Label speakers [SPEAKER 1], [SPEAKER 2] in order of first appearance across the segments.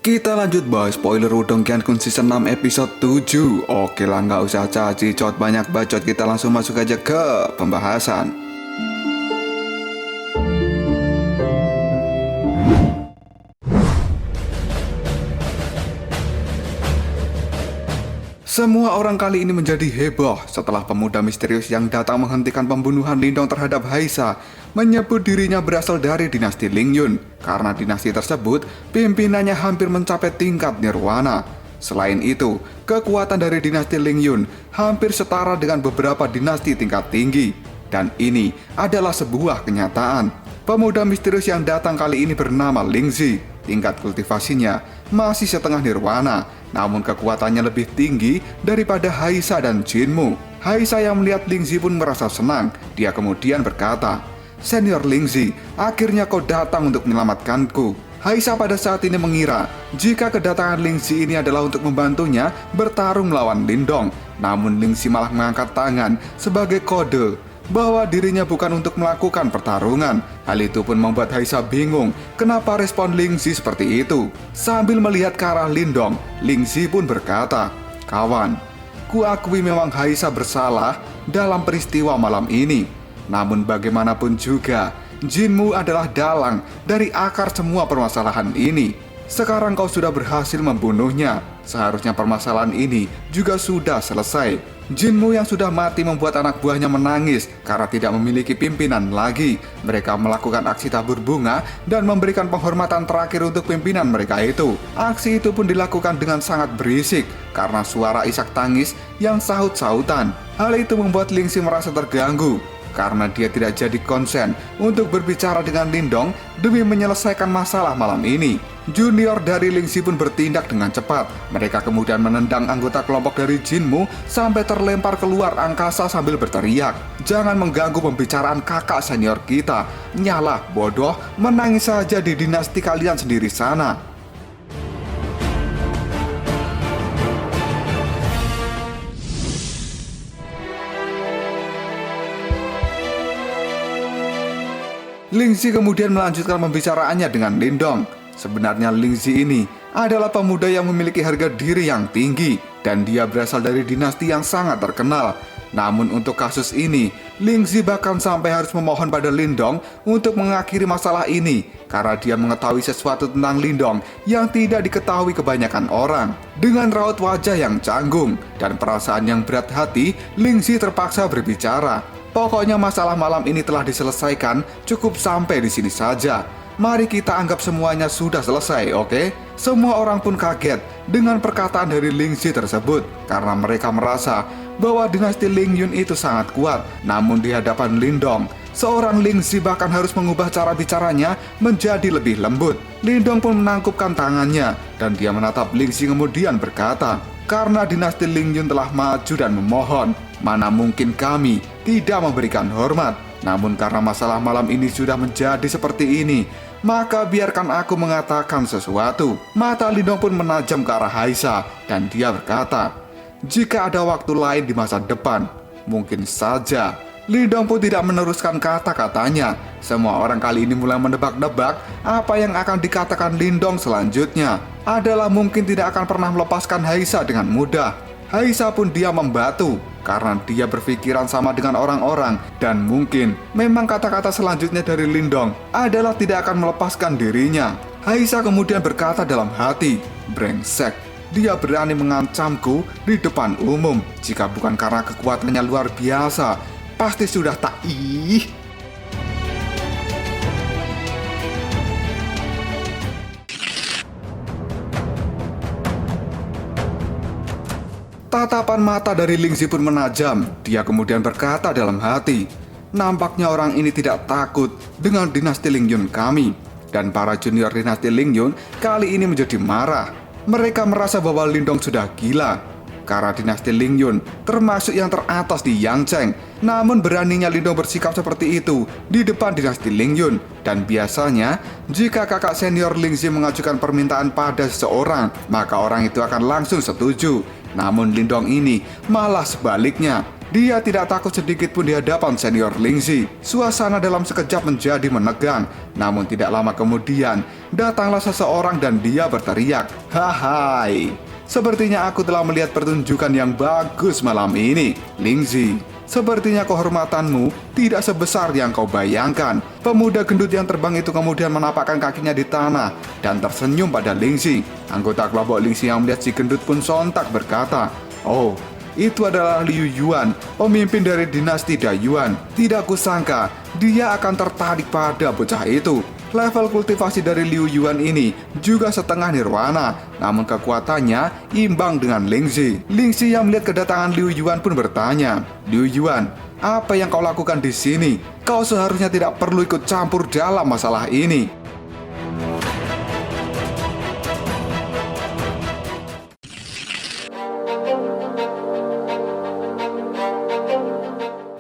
[SPEAKER 1] Kita lanjut bahas spoiler Udong Gyeonkun season 6 episode 7. Oke lah, nggak usah caci cot banyak bacot, kita langsung masuk aja ke pembahasan. Semua orang kali ini menjadi heboh setelah pemuda misterius yang datang menghentikan pembunuhan Lindong terhadap Haisa menyebut dirinya berasal dari dinasti Lingyun. Karena dinasti tersebut, pimpinannya hampir mencapai tingkat nirwana. Selain itu, kekuatan dari dinasti Lingyun hampir setara dengan beberapa dinasti tingkat tinggi. Dan ini adalah sebuah kenyataan. Pemuda misterius yang datang kali ini bernama Lingzi. Tingkat kultivasinya masih setengah nirwana, namun kekuatannya lebih tinggi daripada Haisa dan Jinmu. Haisa yang melihat Lingzi pun merasa senang. Dia kemudian berkata, "Senior Lingzi, akhirnya kau datang untuk menyelamatkanku." Haisa pada saat ini mengira jika kedatangan Lingzi ini adalah untuk membantunya bertarung melawan Lindong. Namun Lingzi malah mengangkat tangan sebagai kode bahwa dirinya bukan untuk melakukan pertarungan. Hal itu pun membuat Haisa bingung kenapa respon Lingzi seperti itu. Sambil melihat ke arah Lindong, Lingzi pun berkata, "Kawan, kuakui memang Haisa bersalah dalam peristiwa malam ini. Namun bagaimanapun juga, Jinmu adalah dalang dari akar semua permasalahan ini. Sekarang kau sudah berhasil membunuhnya. Seharusnya permasalahan ini juga sudah selesai. Jinmu yang sudah mati membuat anak buahnya menangis karena tidak memiliki pimpinan lagi. Mereka melakukan aksi tabur bunga dan memberikan penghormatan terakhir untuk pimpinan mereka itu. Aksi itu pun dilakukan dengan sangat berisik karena suara isak tangis yang sahut-sahutan. Hal itu membuat Lingzi merasa terganggu karena dia tidak jadi konsen untuk berbicara dengan Lindong demi menyelesaikan masalah malam ini. Junior dari Lingzi pun bertindak dengan cepat. Mereka kemudian menendang anggota kelompok dari Jinmu sampai terlempar keluar angkasa sambil berteriak, "Jangan mengganggu pembicaraan kakak senior kita. Nyalah, bodoh, menangis saja di dinasti kalian sendiri sana." Lingzi kemudian melanjutkan pembicaraannya dengan Lindong. Sebenarnya Lingzi ini adalah pemuda yang memiliki harga diri yang tinggi dan dia berasal dari dinasti yang sangat terkenal. Namun untuk kasus ini, Lingzi bahkan sampai harus memohon pada Lindong untuk mengakhiri masalah ini karena dia mengetahui sesuatu tentang Lindong yang tidak diketahui kebanyakan orang. Dengan raut wajah yang canggung dan perasaan yang berat hati, Lingzi terpaksa berbicara. "Pokoknya masalah malam ini telah diselesaikan, cukup sampai di sini saja. Mari kita anggap semuanya sudah selesai, oke?" Semua orang pun kaget dengan perkataan dari Lingzi tersebut karena mereka merasa bahwa dinasti Lingyun itu sangat kuat. Namun di hadapan Lindong, seorang Lingzi bahkan harus mengubah cara bicaranya menjadi lebih lembut. Lindong pun menangkupkan tangannya dan dia menatap Lingzi kemudian berkata, "Karena dinasti Lingyun telah maju dan memohon, mana mungkin kami tidak memberikan hormat. Namun karena masalah malam ini sudah menjadi seperti ini, maka biarkan aku mengatakan sesuatu." Mata Lindong pun menajam ke arah Haisa dan dia berkata, "Jika ada waktu lain di masa depan, mungkin saja." Lindong pun tidak meneruskan kata-katanya. Semua orang kali ini mulai menebak-nebak apa yang akan dikatakan Lindong selanjutnya. Adalah mungkin tidak akan pernah melepaskan Haisa dengan mudah. Haisa pun diam membatu karena dia berpikiran sama dengan orang-orang dan mungkin memang kata-kata selanjutnya dari Lindong adalah tidak akan melepaskan dirinya. Haisa kemudian berkata dalam hati, "Brengsek, dia berani mengancamku di depan umum. Jika bukan karena kekuatannya luar biasa, pasti sudah tak ih." Tatapan mata dari Lingzi pun menajam. Dia kemudian berkata dalam hati, "Nampaknya orang ini tidak takut dengan dinasti Lingyun kami." Dan para junior dinasti Lingyun kali ini menjadi marah. Mereka merasa bahwa Lindong sudah gila karena dinasti Lingyun termasuk yang teratas di Yangzheng. Namun beraninya Lindong bersikap seperti itu di depan dinasti Lingyun. Dan biasanya jika kakak senior Lingzi mengajukan permintaan pada seseorang, maka orang itu akan langsung setuju. Namun Lindong ini malah sebaliknya. Dia tidak takut sedikit pun di hadapan senior Lingzi. Suasana dalam sekejap menjadi menegang. Namun tidak lama kemudian, datanglah seseorang dan dia berteriak, "Hai, sepertinya aku telah melihat pertunjukan yang bagus malam ini, Lingzi. Sepertinya kehormatanmu tidak sebesar yang kau bayangkan." Pemuda gendut yang terbang itu kemudian menapakkan kakinya di tanah dan tersenyum pada Lingzi. Anggota kelompok Lingzi yang melihat si gendut pun sontak berkata, "Oh, itu adalah Liu Yuan, pemimpin dari dinasti Dayuan. Tidak kusangka dia akan tertarik pada bocah itu. Level kultivasi dari Liu Yuan ini juga setengah nirwana, namun kekuatannya imbang dengan Lingzi." Lingzi yang melihat kedatangan Liu Yuan pun bertanya, "Liu Yuan, apa yang kau lakukan di sini? Kau seharusnya tidak perlu ikut campur dalam masalah ini."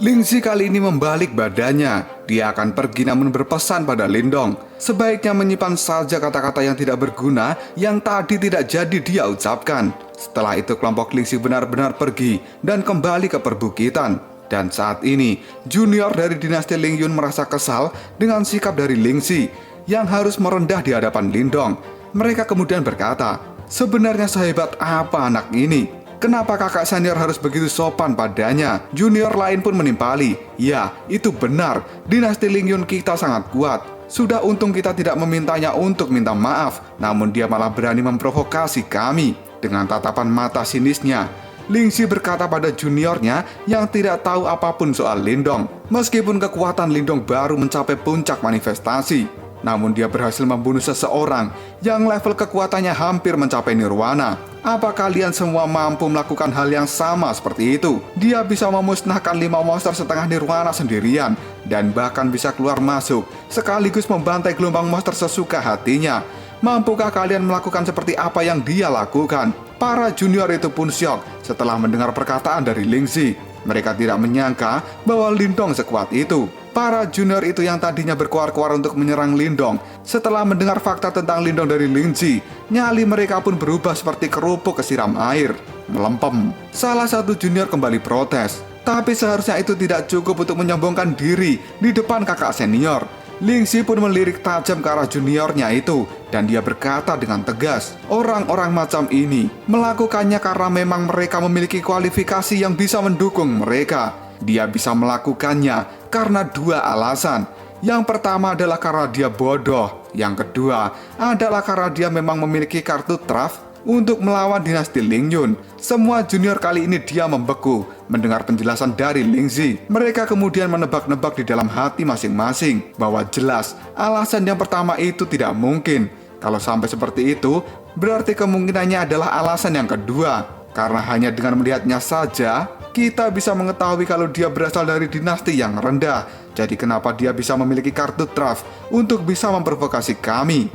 [SPEAKER 1] Lingzi kali ini membalik badannya. Dia akan pergi namun berpesan pada Lindong, sebaiknya menyimpan saja kata-kata yang tidak berguna yang tadi tidak jadi dia ucapkan. Setelah itu kelompok Lingzi benar-benar pergi dan kembali ke perbukitan. Dan saat ini, junior dari dinasti Lingyun merasa kesal dengan sikap dari Lingzi yang harus merendah di hadapan Lindong. Mereka kemudian berkata, "Sebenarnya sehebat apa anak ini? Kenapa kakak senior harus begitu sopan padanya?" Junior lain pun menimpali, "Ya, itu benar. Dinasti Lingyun kita sangat kuat. Sudah untung kita tidak memintanya untuk minta maaf, namun dia malah berani memprovokasi kami." Dengan tatapan mata sinisnya, Lingzi berkata pada juniornya yang tidak tahu apapun soal Lindong. Meskipun kekuatan Lindong baru mencapai puncak manifestasi, namun dia berhasil membunuh seseorang yang level kekuatannya hampir mencapai nirwana. Apa kalian semua mampu melakukan hal yang sama seperti itu? Dia bisa memusnahkan 5 monster setengah nirwana sendirian, dan bahkan bisa keluar masuk, sekaligus membantai gelombang monster sesuka hatinya. Mampukah kalian melakukan seperti apa yang dia lakukan? Para junior itu pun syok setelah mendengar perkataan dari Lingzi. Mereka tidak menyangka bahwa Lindong sekuat itu. Para junior itu yang tadinya berkoar-koar untuk menyerang Lindong, setelah mendengar fakta tentang Lindong dari Lingzi, nyali mereka pun berubah seperti kerupuk kesiram air, melempem. Salah satu junior kembali protes, tapi seharusnya itu tidak cukup untuk menyombongkan diri di depan kakak senior. Lingzi pun melirik tajam ke arah juniornya itu, dan dia berkata dengan tegas, "Orang-orang macam ini melakukannya karena memang mereka memiliki kualifikasi yang bisa mendukung mereka. Dia bisa melakukannya karena 2 alasan. Yang pertama adalah karena dia bodoh. Yang kedua adalah karena dia memang memiliki kartu traf untuk melawan dinasti Lingyun." Semua junior kali ini dia membeku mendengar penjelasan dari Lingzi. Mereka kemudian menebak-nebak di dalam hati masing-masing bahwa jelas alasan yang pertama itu tidak mungkin. Kalau sampai seperti itu, berarti kemungkinannya adalah alasan yang kedua. Karena hanya dengan melihatnya saja, kita bisa mengetahui kalau dia berasal dari dinasti yang rendah. Jadi kenapa dia bisa memiliki kartu traf untuk bisa memprovokasi kami?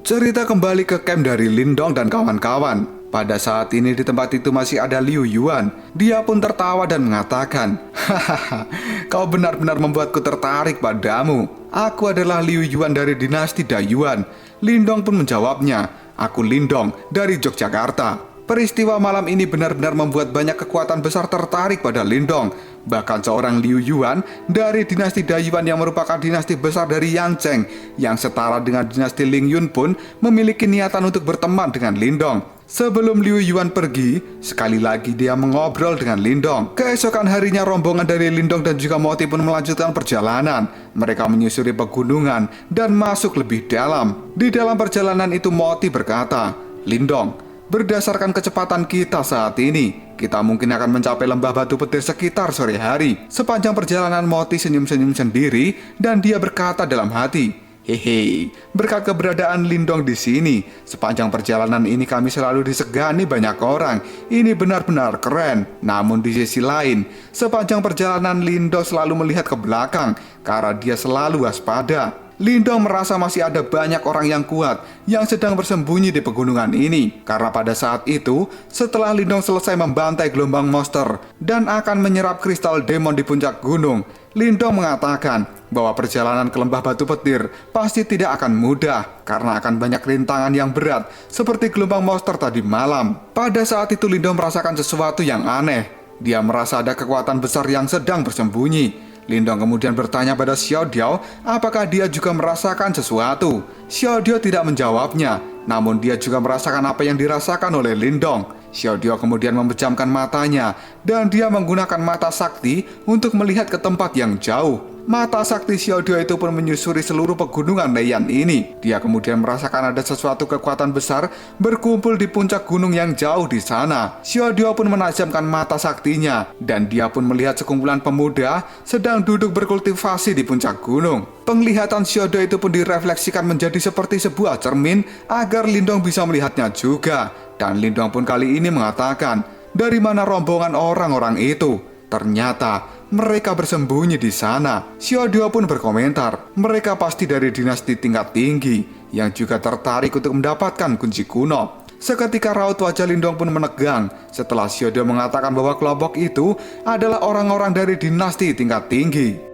[SPEAKER 1] Cerita kembali ke camp dari Lindong dan kawan-kawan. Pada saat ini di tempat itu masih ada Liu Yuan. Dia pun tertawa dan mengatakan, "Hahaha, kau benar-benar membuatku tertarik padamu. Aku adalah Liu Yuan dari dinasti Dayuan." Lindong pun menjawabnya, "Aku Lindong dari Yogyakarta." Peristiwa malam ini benar-benar membuat banyak kekuatan besar tertarik pada Lindong. Bahkan seorang Liu Yuan dari dinasti Dayuan yang merupakan dinasti besar dari Yangcheng yang setara dengan dinasti Lingyun pun memiliki niatan untuk berteman dengan Lindong. Sebelum Liu Yuan pergi, sekali lagi dia mengobrol dengan Lindong. Keesokan harinya rombongan dari Lindong dan juga Moti pun melanjutkan perjalanan. Mereka menyusuri pegunungan dan masuk lebih dalam. Di dalam perjalanan itu Moti berkata, "Lindong, berdasarkan kecepatan kita saat ini, kita mungkin akan mencapai lembah batu petir sekitar sore hari." Sepanjang perjalanan Moti senyum-senyum sendiri dan dia berkata dalam hati, "Hehe, berkat keberadaan Lindong di sini, sepanjang perjalanan ini kami selalu disegani banyak orang. Ini benar-benar keren." Namun di sisi lain, sepanjang perjalanan Lindong selalu melihat ke belakang karena dia selalu waspada. Lindong merasa masih ada banyak orang yang kuat yang sedang bersembunyi di pegunungan ini. Karena pada saat itu, setelah Lindong selesai membantai gelombang monster dan akan menyerap kristal demon di puncak gunung, Lindong mengatakan bahwa perjalanan ke lembah batu petir pasti tidak akan mudah karena akan banyak rintangan yang berat seperti gelombang monster tadi malam. Pada saat itu Lindong merasakan sesuatu yang aneh. Dia merasa ada kekuatan besar yang sedang bersembunyi. Lindong kemudian bertanya pada Xiao Diao apakah dia juga merasakan sesuatu. Xiao Diao tidak menjawabnya, namun dia juga merasakan apa yang dirasakan oleh Lindong. Xiao Diao kemudian memejamkan matanya dan dia menggunakan mata sakti untuk melihat ke tempat yang jauh. Mata sakti Xiao Diao itu pun menyusuri seluruh pegunungan Leyyan ini. Dia kemudian merasakan ada sesuatu kekuatan besar berkumpul di puncak gunung yang jauh di sana. Xiao Diao pun menajamkan mata saktinya dan dia pun melihat sekumpulan pemuda sedang duduk berkultivasi di puncak gunung. Penglihatan Xiao Diao itu pun direfleksikan menjadi seperti sebuah cermin agar Lindong bisa melihatnya juga. Dan Lindong pun kali ini mengatakan, dari mana rombongan orang-orang itu? Ternyata mereka bersembunyi di sana. Xiao Diao pun berkomentar, mereka pasti dari dinasti tingkat tinggi yang juga tertarik untuk mendapatkan kunci kuno. Seketika raut wajah Lindong pun menegang setelah Xiao Diao mengatakan bahwa kelompok itu adalah orang-orang dari dinasti tingkat tinggi.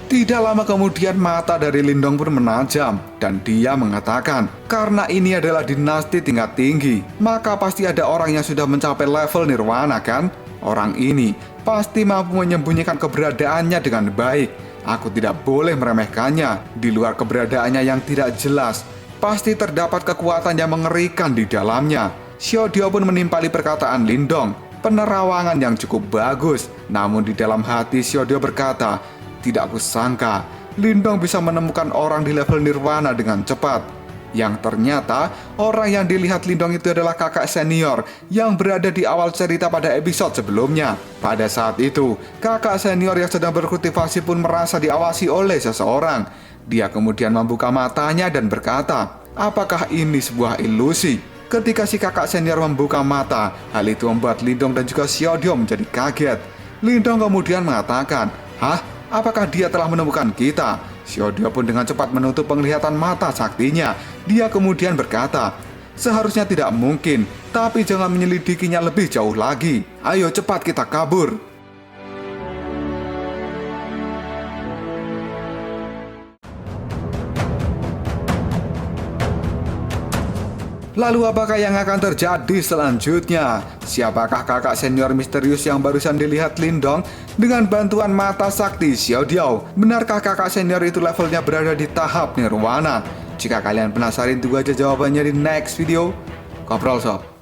[SPEAKER 1] Tidak lama kemudian mata dari Lindong pun menajam dan dia mengatakan, karena ini adalah dinasti tingkat tinggi, maka pasti ada orang yang sudah mencapai level nirwana kan? Orang ini pasti mampu menyembunyikan keberadaannya dengan baik. Aku tidak boleh meremehkannya. Di luar keberadaannya yang tidak jelas, pasti terdapat kekuatan yang mengerikan di dalamnya. Xiao Diao pun menimpali perkataan Lindong. Penerawangan yang cukup bagus. Namun di dalam hati Xiao Diao berkata, tidak kusangka Lindong bisa menemukan orang di level nirwana dengan cepat. Yang ternyata orang yang dilihat Lindong itu adalah kakak senior yang berada di awal cerita pada episode sebelumnya. Pada saat itu, kakak senior yang sedang berkultivasi pun merasa diawasi oleh seseorang. Dia kemudian membuka matanya dan berkata, apakah ini sebuah ilusi? Ketika si kakak senior membuka mata, hal itu membuat Lindong dan juga Xiao Diao menjadi kaget. Lindong kemudian mengatakan, hah? Apakah dia telah menemukan kita? Xiao Diao pun dengan cepat menutup penglihatan mata saktinya. Dia kemudian berkata, seharusnya tidak mungkin, tapi jangan menyelidikinya lebih jauh lagi. Ayo cepat kita kabur. Lalu apakah yang akan terjadi selanjutnya? Siapakah kakak senior misterius yang barusan dilihat Lindong dengan bantuan mata sakti Xiao Diao? Benarkah kakak senior itu levelnya berada di tahap nirwana? Jika kalian penasaran, tunggu aja jawabannya di next video. Koprol Sob.